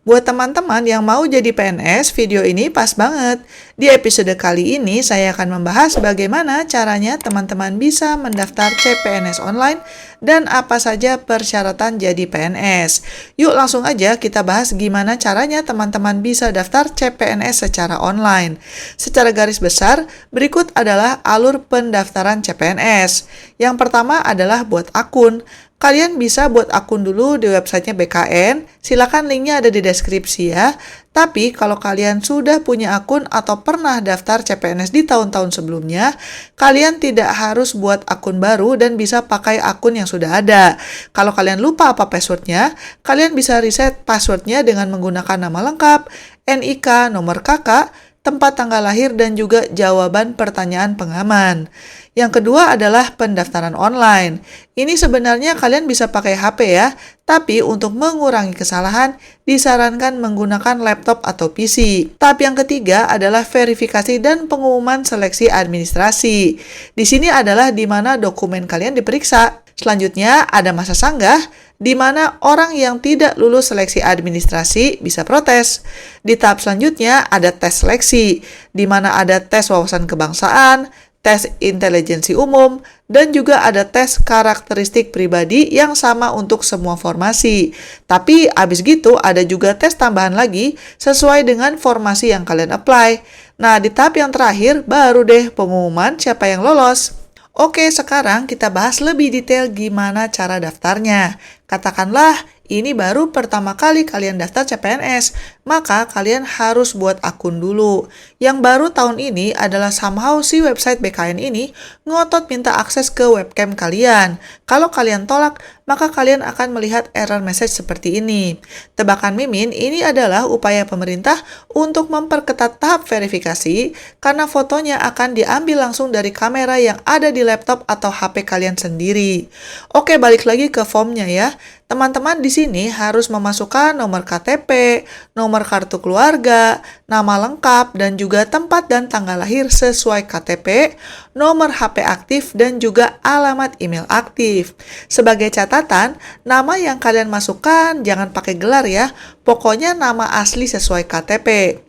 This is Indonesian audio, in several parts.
Buat teman-teman yang mau jadi PNS, video ini pas banget. Di episode kali ini, saya akan membahas bagaimana caranya teman-teman bisa mendaftar CPNS online dan apa saja persyaratan jadi PNS. Yuk langsung aja kita bahas gimana caranya teman-teman bisa daftar CPNS secara online. Secara garis besar, berikut adalah alur pendaftaran CPNS. Yang pertama adalah buat akun. Kalian bisa buat akun dulu di websitenya BKN, silakan linknya ada di deskripsi ya. Tapi kalau kalian sudah punya akun atau pernah daftar CPNS di tahun-tahun sebelumnya, kalian tidak harus buat akun baru dan bisa pakai akun yang sudah ada. Kalau kalian lupa apa passwordnya, kalian bisa reset passwordnya dengan menggunakan nama lengkap, NIK, nomor kakak, tempat tanggal lahir, dan juga jawaban pertanyaan pengaman. Yang kedua adalah pendaftaran online. Ini sebenarnya kalian bisa pakai HP ya, tapi untuk mengurangi kesalahan, disarankan menggunakan laptop atau PC. Tahap yang ketiga adalah verifikasi dan pengumuman seleksi administrasi. Di sini adalah di mana dokumen kalian diperiksa. Selanjutnya ada masa sanggah, di mana orang yang tidak lulus seleksi administrasi bisa protes. Di tahap selanjutnya ada tes seleksi, di mana ada tes wawasan kebangsaan, tes intelijensi umum, dan juga ada tes karakteristik pribadi yang sama untuk semua formasi. Tapi abis gitu ada juga tes tambahan lagi sesuai dengan formasi yang kalian apply. Nah, di tahap yang terakhir baru deh pengumuman siapa yang lolos. Oke, sekarang kita bahas lebih detail gimana cara daftarnya. Katakanlah ini baru pertama kali kalian daftar CPNS, maka kalian harus buat akun dulu. Yang baru tahun ini adalah somehow si website BKN ini ngotot minta akses ke webcam kalian. Kalau kalian tolak, maka kalian akan melihat error message seperti ini. Tebakan Mimin, ini adalah upaya pemerintah untuk memperketat tahap verifikasi karena fotonya akan diambil langsung dari kamera yang ada di laptop atau HP kalian sendiri. Oke, balik lagi ke formnya ya. Teman-teman di sini harus memasukkan nomor KTP, nomor kartu keluarga, nama lengkap, dan juga tempat dan tanggal lahir sesuai KTP, nomor HP aktif, dan juga alamat email aktif. Sebagai catatan, nama yang kalian masukkan jangan pakai gelar ya, pokoknya nama asli sesuai KTP.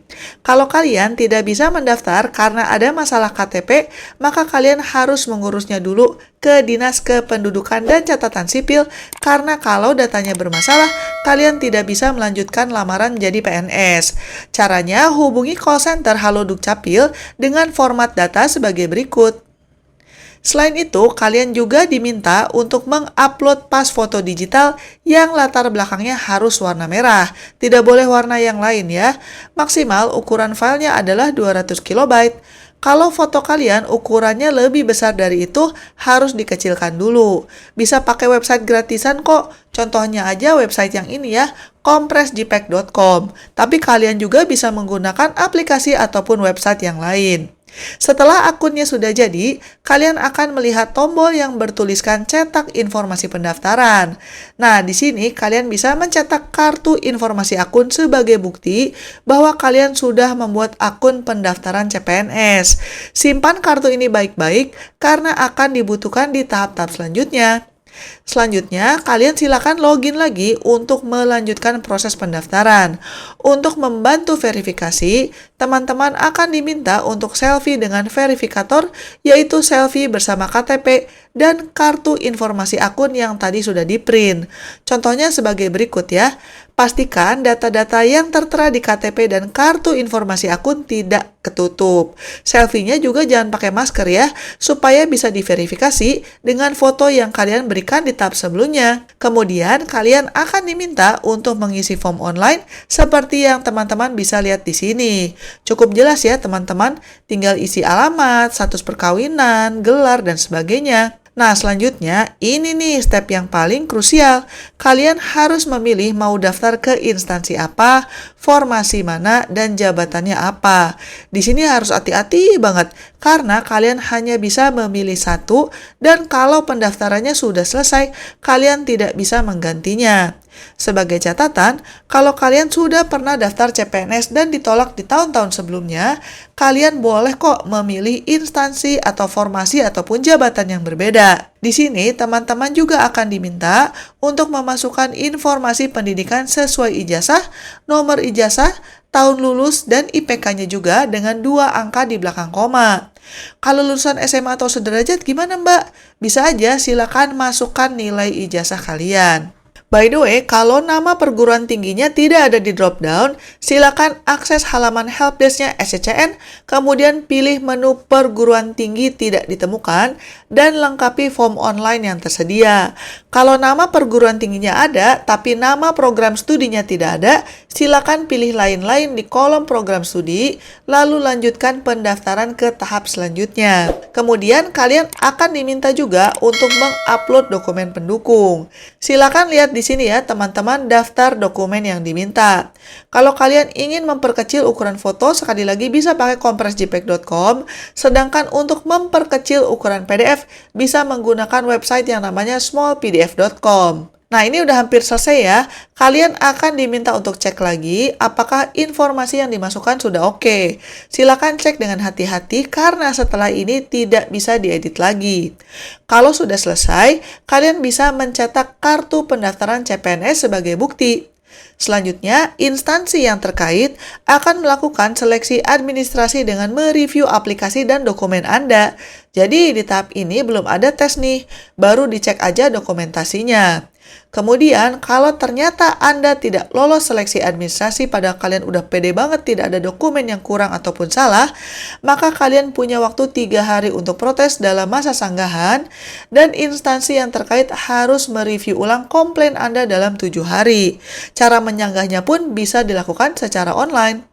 Kalau kalian tidak bisa mendaftar karena ada masalah KTP, maka kalian harus mengurusnya dulu ke Dinas Kependudukan dan Catatan Sipil karena kalau datanya bermasalah, kalian tidak bisa melanjutkan lamaran jadi PNS. Caranya hubungi call center Halo Dukcapil dengan format data sebagai berikut. Selain itu, kalian juga diminta untuk mengupload pas foto digital yang latar belakangnya harus warna merah. Tidak boleh warna yang lain ya. Maksimal ukuran filenya adalah 200 KB. Kalau foto kalian ukurannya lebih besar dari itu, harus dikecilkan dulu. Bisa pakai website gratisan kok. Contohnya aja website yang ini ya, compressjpeg.com. Tapi kalian juga bisa menggunakan aplikasi ataupun website yang lain. Setelah akunnya sudah jadi, kalian akan melihat tombol yang bertuliskan cetak informasi pendaftaran. Nah, di sini kalian bisa mencetak kartu informasi akun sebagai bukti bahwa kalian sudah membuat akun pendaftaran CPNS. Simpan kartu ini baik-baik karena akan dibutuhkan di tahap-tahap selanjutnya. Selanjutnya, kalian silakan login lagi untuk melanjutkan proses pendaftaran. Untuk membantu verifikasi, teman-teman akan diminta untuk selfie dengan verifikator, yaitu selfie bersama KTP dan kartu informasi akun yang tadi sudah di-print. Contohnya sebagai berikut ya. Pastikan data-data yang tertera di KTP dan kartu informasi akun tidak ketutup. Selfie-nya juga jangan pakai masker ya, supaya bisa diverifikasi dengan foto yang kalian berikan di tahap sebelumnya. Kemudian, kalian akan diminta untuk mengisi form online seperti yang teman-teman bisa lihat di sini. Cukup jelas ya teman-teman, tinggal isi alamat, status perkawinan, gelar, dan sebagainya. Nah, selanjutnya ini nih step yang paling krusial. Kalian harus memilih mau daftar ke instansi apa, formasi mana, dan jabatannya apa. Di sini harus hati-hati banget karena kalian hanya bisa memilih satu dan kalau pendaftarannya sudah selesai, kalian tidak bisa menggantinya. Sebagai catatan, kalau kalian sudah pernah daftar CPNS dan ditolak di tahun-tahun sebelumnya, kalian boleh kok memilih instansi atau formasi ataupun jabatan yang berbeda. Di sini, teman-teman juga akan diminta untuk memasukkan informasi pendidikan sesuai ijazah, nomor ijazah, tahun lulus, dan IPK-nya juga dengan 2 angka di belakang koma. Kalau lulusan SMA atau sederajat gimana Mbak? Bisa aja silakan masukkan nilai ijazah kalian. By the way, kalau nama perguruan tingginya tidak ada di drop down, silakan akses halaman helpdesk-nya SCCN, kemudian pilih menu perguruan tinggi tidak ditemukan, dan lengkapi form online yang tersedia. Kalau nama perguruan tingginya ada, tapi nama program studinya tidak ada, silakan pilih lain-lain di kolom program studi, lalu lanjutkan pendaftaran ke tahap selanjutnya. Kemudian, kalian akan diminta juga untuk mengupload dokumen pendukung. Silakan lihat di sini ya teman-teman daftar dokumen yang diminta. Kalau kalian ingin memperkecil ukuran foto, sekali lagi bisa pakai kompresjpeg.com, sedangkan untuk memperkecil ukuran PDF bisa menggunakan website yang namanya smallpdf.com. Nah, ini udah hampir selesai ya. Kalian akan diminta untuk cek lagi apakah informasi yang dimasukkan sudah oke. Silakan cek dengan hati-hati karena setelah ini tidak bisa diedit lagi. Kalau sudah selesai, kalian bisa mencetak kartu pendaftaran CPNS sebagai bukti. Selanjutnya, instansi yang terkait akan melakukan seleksi administrasi dengan mereview aplikasi dan dokumen Anda. Jadi, di tahap ini belum ada tes nih, baru dicek aja dokumentasinya. Kemudian, kalau ternyata Anda tidak lolos seleksi administrasi padahal kalian udah pede banget tidak ada dokumen yang kurang ataupun salah, maka kalian punya waktu 3 hari untuk protes dalam masa sanggahan dan instansi yang terkait harus mereview ulang komplain Anda dalam 7 hari. Cara menyanggahnya pun bisa dilakukan secara online.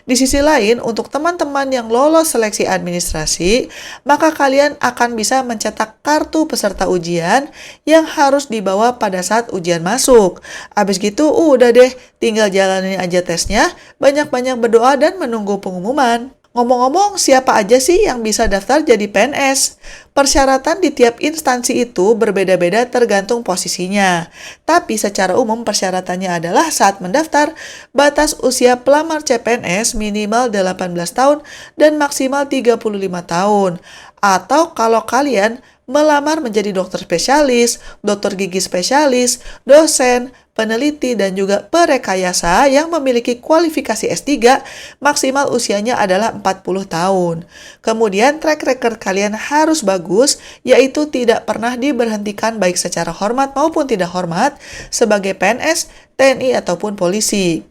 Di sisi lain, untuk teman-teman yang lolos seleksi administrasi, maka kalian akan bisa mencetak kartu peserta ujian yang harus dibawa pada saat ujian masuk. Habis gitu, udah deh, tinggal jalanin aja tesnya, banyak-banyak berdoa dan menunggu pengumuman. Ngomong-ngomong, siapa aja sih yang bisa daftar jadi PNS? Persyaratan di tiap instansi itu berbeda-beda tergantung posisinya. Tapi secara umum persyaratannya adalah saat mendaftar, batas usia pelamar CPNS minimal 18 tahun dan maksimal 35 tahun. Atau kalau kalian melamar menjadi dokter spesialis, dokter gigi spesialis, dosen, peneliti, dan juga perekayasa yang memiliki kualifikasi S3, maksimal usianya adalah 40 tahun. Kemudian track record kalian harus bagus, yaitu tidak pernah diberhentikan baik secara hormat maupun tidak hormat sebagai PNS, TNI, ataupun polisi.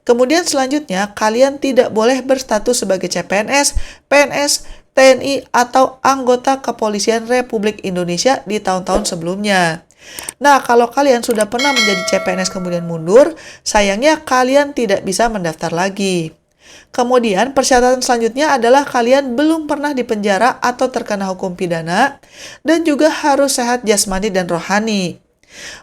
Kemudian selanjutnya, kalian tidak boleh berstatus sebagai CPNS, PNS, TNI, atau anggota Kepolisian Republik Indonesia di tahun-tahun sebelumnya. Nah, kalau kalian sudah pernah menjadi CPNS kemudian mundur, sayangnya kalian tidak bisa mendaftar lagi. Kemudian, persyaratan selanjutnya adalah kalian belum pernah dipenjara atau terkena hukum pidana, dan juga harus sehat jasmani dan rohani.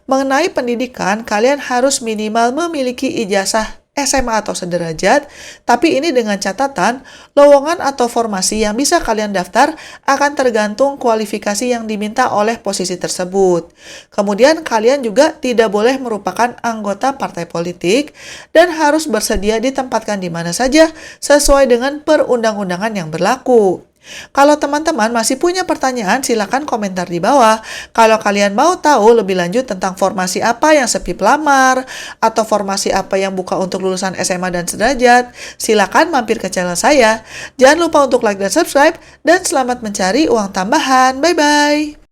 Mengenai pendidikan, kalian harus minimal memiliki ijazah SMA atau sederajat, tapi ini dengan catatan, lowongan atau formasi yang bisa kalian daftar akan tergantung kualifikasi yang diminta oleh posisi tersebut. Kemudian kalian juga tidak boleh merupakan anggota partai politik dan harus bersedia ditempatkan di mana saja sesuai dengan perundang-undangan yang berlaku. Kalau teman-teman masih punya pertanyaan, silakan komentar di bawah. Kalau kalian mau tahu lebih lanjut tentang formasi apa yang sepi pelamar, atau formasi apa yang buka untuk lulusan SMA dan sederajat, silakan mampir ke channel saya. Jangan lupa untuk like dan subscribe, dan selamat mencari uang tambahan. Bye-bye!